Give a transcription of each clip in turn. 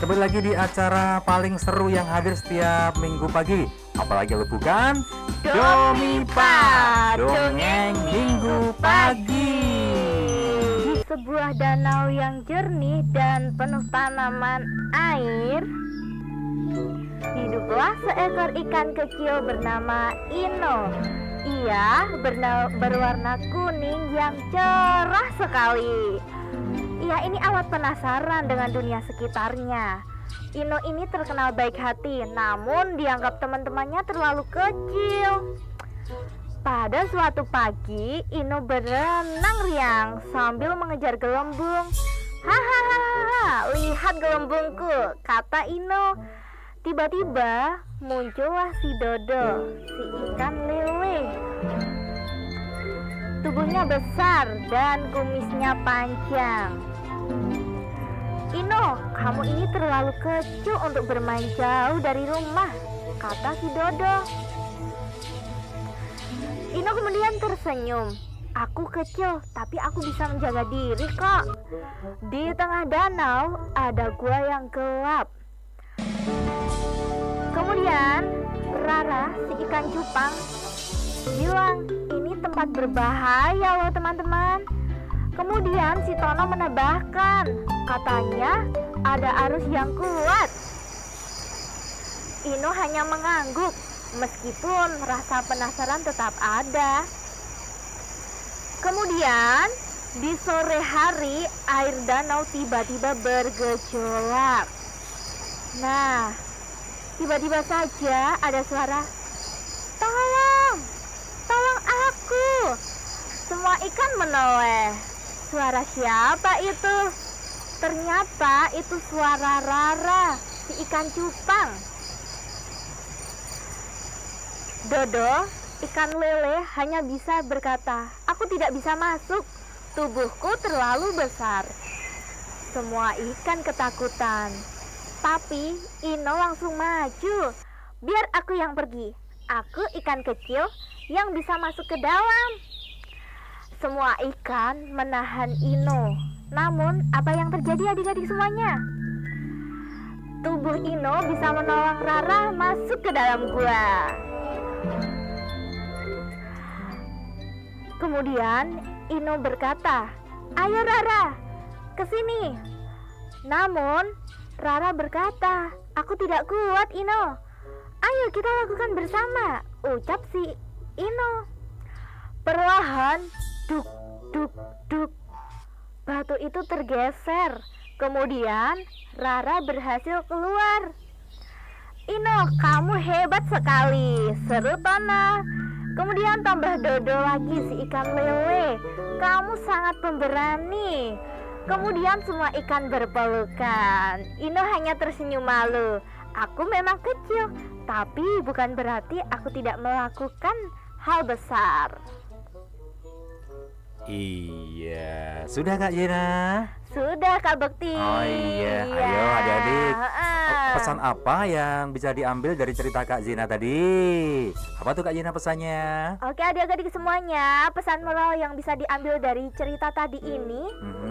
Kembali lagi di acara paling seru yang hadir setiap minggu pagi. Apalagi lu bukan Domipa, Dongeng Minggu Pagi. Di sebuah danau yang jernih dan penuh tanaman air, hiduplah seekor ikan kecil bernama Ino. Ia berwarna kuning yang cerah sekali. Ia ini amat penasaran dengan dunia sekitarnya. Ino ini terkenal baik hati, namun dianggap teman-temannya terlalu kecil. Pada suatu pagi, Ino berenang riang sambil mengejar gelembung. Hahaha, lihat gelembungku, kata Ino. Tiba-tiba muncullah si Dodo, si ikan lele. Tubuhnya besar dan kumisnya panjang. Ino, kamu ini terlalu kecil untuk bermain jauh dari rumah, kata si Dodo. Ino kemudian tersenyum. Aku kecil, tapi aku bisa menjaga diri kok. Di tengah danau ada gua yang gelap. Kemudian Rara, si ikan cupang, bilang, ini tempat berbahaya loh teman-teman. Kemudian si Tono menambahkan, katanya ada arus yang kuat. Ino hanya mengangguk, meskipun rasa penasaran tetap ada. Kemudian di sore hari air danau tiba-tiba bergejolak. Nah, tiba-tiba saja ada suara, tolong, tolong aku. Semua ikan menoleh. Suara siapa itu? Ternyata itu suara Rara, si ikan cupang. Dodo, ikan lele, hanya bisa berkata, aku tidak bisa masuk, tubuhku terlalu besar. Semua ikan ketakutan. Tapi Ino langsung maju. Biar aku yang pergi. Aku ikan kecil yang bisa masuk ke dalam. Semua ikan menahan Ino. Namun apa yang terjadi adik-adik semuanya? Tubuh Ino bisa menolong Rara masuk ke dalam gua. Kemudian Ino berkata, ayo Rara, ke sini. Namun Rara berkata, aku tidak kuat Ino. Ayo kita lakukan bersama, ucap si Ino. Perlahan, duk, duk, duk, batu itu tergeser. Kemudian Rara berhasil keluar. Ino, kamu hebat sekali, seru Tona. Kemudian tambah Dodo lagi, si ikan lele. Kamu sangat pemberani. Kemudian semua ikan berpelukan. Ino hanya tersenyum malu. Aku memang kecil, tapi bukan berarti aku tidak melakukan hal besar. Iya, sudah Kak Jena? Sudah Kak Bekti. Oh iya, ayo adik-adik. Pesan apa yang bisa diambil dari cerita Kak Zina tadi? Apa tuh Kak Zina pesannya? Oke adik-adik semuanya, pesan moral yang bisa diambil dari cerita tadi ini,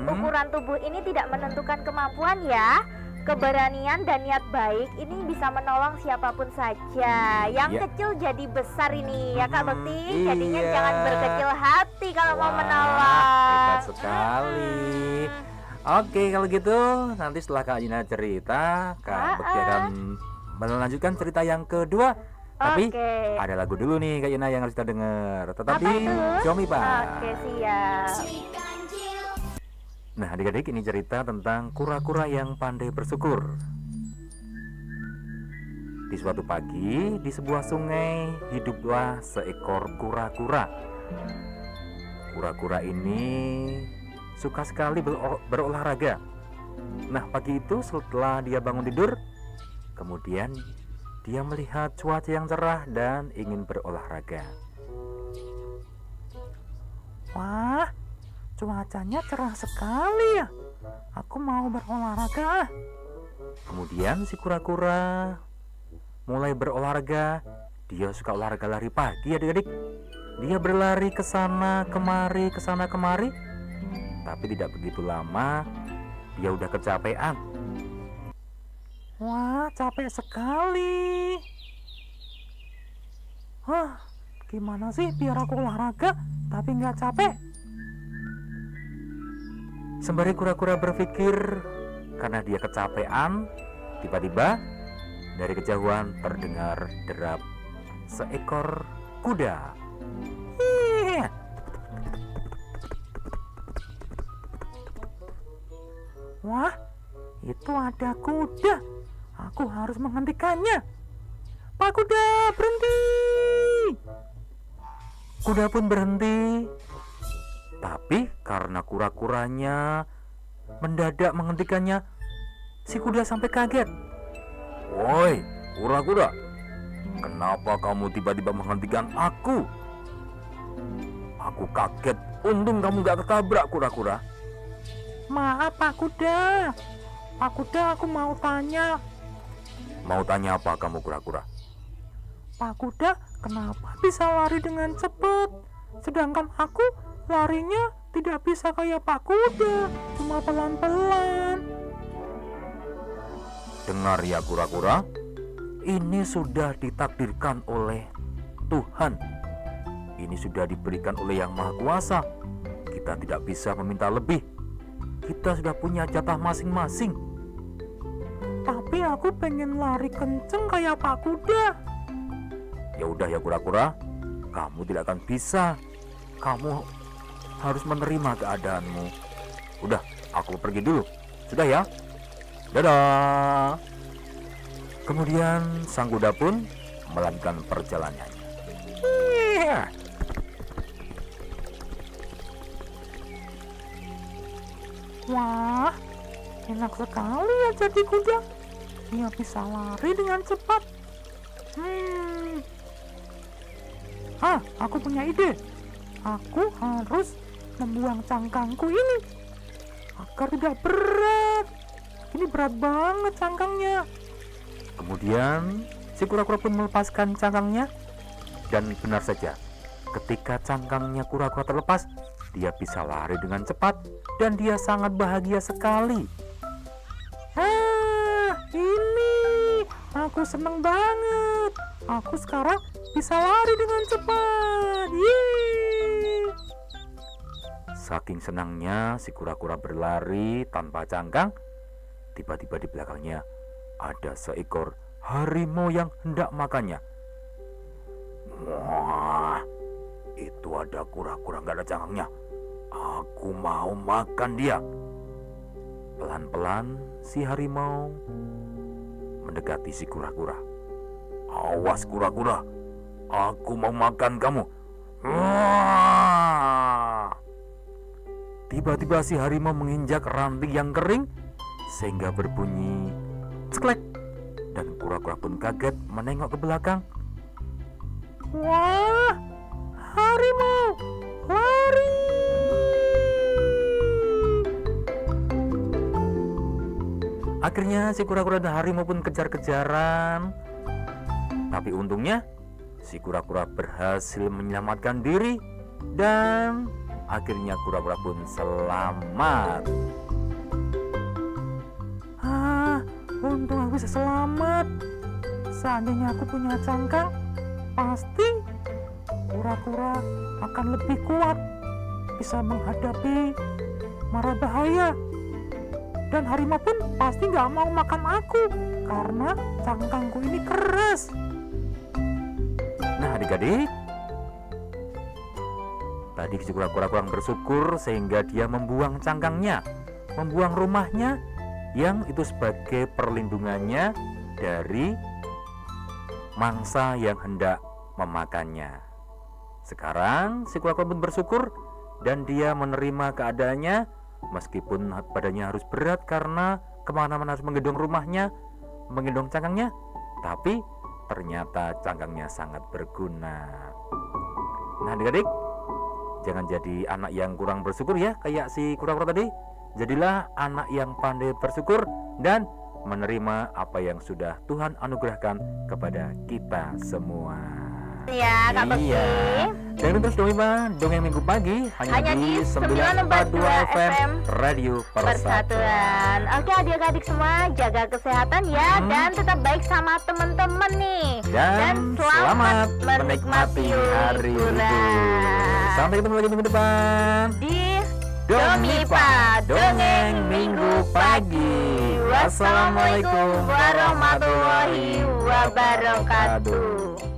ukuran tubuh ini tidak menentukan kemampuan ya. Keberanian dan niat baik ini bisa menolong siapapun saja. Yang kecil jadi besar ini ya Kak Bekti. Jadinya jangan berkecil hati kalau mau menolong. Hebat sekali. Oke, kalau gitu nanti setelah Kak Jina cerita, Kak Bekti akan melanjutkan cerita yang kedua. Tapi ada lagu dulu nih Kak Jina yang harus kita dengar. Tetap di Domipa. Oke, siap. Nah adik-adik, ini cerita tentang kura-kura yang pandai bersyukur. Di suatu pagi, di sebuah sungai, hiduplah seekor kura-kura. Kura-kura ini suka sekali berolahraga. Nah pagi itu setelah dia bangun tidur, kemudian dia melihat cuaca yang cerah dan ingin berolahraga. Wah, cuacanya cerah sekali ya. Aku mau berolahraga. Kemudian si kura-kura mulai berolahraga. Dia suka olahraga lari pagi adik-adik. Dia berlari ke sana kemari, ke sana kemari. Tapi tidak begitu lama dia udah kecapean. Wah, capek sekali. Hah, gimana sih biar aku olahraga tapi nggak capek? Sembari kura-kura berpikir, karena dia kecapean, tiba-tiba dari kejauhan terdengar derap seekor kuda. Ih. Wah, itu ada kuda. Aku harus menghentikannya. Pak kuda, berhenti! Kuda pun berhenti. Tapi karena kura-kuranya mendadak menghentikannya, si kuda sampai kaget. Woi, kura-kura, kenapa kamu tiba-tiba menghentikan aku? Aku kaget, untung kamu gak ketabrak, kura-kura. Maaf Pak Kuda. Pak Kuda, aku mau tanya. Mau tanya apa kamu, kura-kura? Pak Kuda, kenapa bisa lari dengan cepat? Sedangkan aku larinya tidak bisa kayak Pak Kuda, cuma pelan-pelan. Dengar ya kura-kura, ini sudah ditakdirkan oleh Tuhan. Ini sudah diberikan oleh Yang Maha Kuasa. Kita tidak bisa meminta lebih. Kita sudah punya jatah masing-masing. Tapi aku pengen lari kenceng kayak Pak Kuda. Ya udah ya kura-kura, kamu tidak akan bisa. Kamu harus menerima keadaanmu. Udah, aku pergi dulu. Sudah ya? Dadah. Kemudian sang kuda pun melanjutkan perjalanannya. Wah, enak sekali ya jadi kuda. Dia bisa lari dengan cepat. Aku punya ide. Aku harus membuang cangkangku ini agar tidak berat. Ini berat banget cangkangnya. Kemudian si kura-kura pun melepaskan cangkangnya. Dan benar saja, ketika cangkangnya kura-kura terlepas, dia bisa lari dengan cepat dan dia sangat bahagia sekali. Ini aku senang banget. Aku sekarang bisa lari dengan cepat. Yeay! Saking senangnya si kura-kura berlari tanpa cangkang, tiba-tiba di belakangnya ada seekor harimau yang hendak makannya. Wah, itu ada kura-kura gak ada cangkangnya. Aku mau makan dia. Pelan-pelan si harimau mendekati si kura-kura. Awas kura-kura, aku mau makan kamu. Wah! Tiba-tiba si harimau menginjak ranting yang kering sehingga berbunyi ceklek. Dan kura-kura pun kaget menengok ke belakang. Wah, harimau lari! Akhirnya si kura-kura dan harimau pun kejar-kejaran. Tapi untungnya si kura-kura berhasil menyelamatkan diri dan akhirnya kura-kura pun selamat. Untung aku bisa selamat. Seandainya aku punya cangkang, pasti kura-kura akan lebih kuat, bisa menghadapi mara bahaya. Dan harimau pun pasti gak mau makan aku karena cangkangku ini keras. Nah adik-adik, tadi si kura-kura kurang bersyukur sehingga dia membuang cangkangnya, membuang rumahnya yang itu sebagai perlindungannya dari mangsa yang hendak memakannya. Sekarang si kura-kura pun bersyukur dan dia menerima keadaannya meskipun badannya harus berat karena kemana-mana harus menggendong rumahnya, menggendong cangkangnya, tapi ternyata cangkangnya sangat berguna. Nah adik-adik, jangan jadi anak yang kurang bersyukur ya kayak si kura-kura tadi. Jadilah anak yang pandai bersyukur dan menerima apa yang sudah Tuhan anugerahkan kepada kita semua. Ya, Kak Bekti. Dan terus dong Iba, dongeng minggu pagi hanya di 942 FM Radio Persatuan. Oke adik-adik semua, jaga kesehatan ya, dan tetap baik sama teman-teman nih. Dan selamat menikmati hari Ibu. Sampai ketemu lagi minggu depan Di Domipa, dongeng minggu pagi. Wassalamualaikum warahmatullahi wabarakatuh.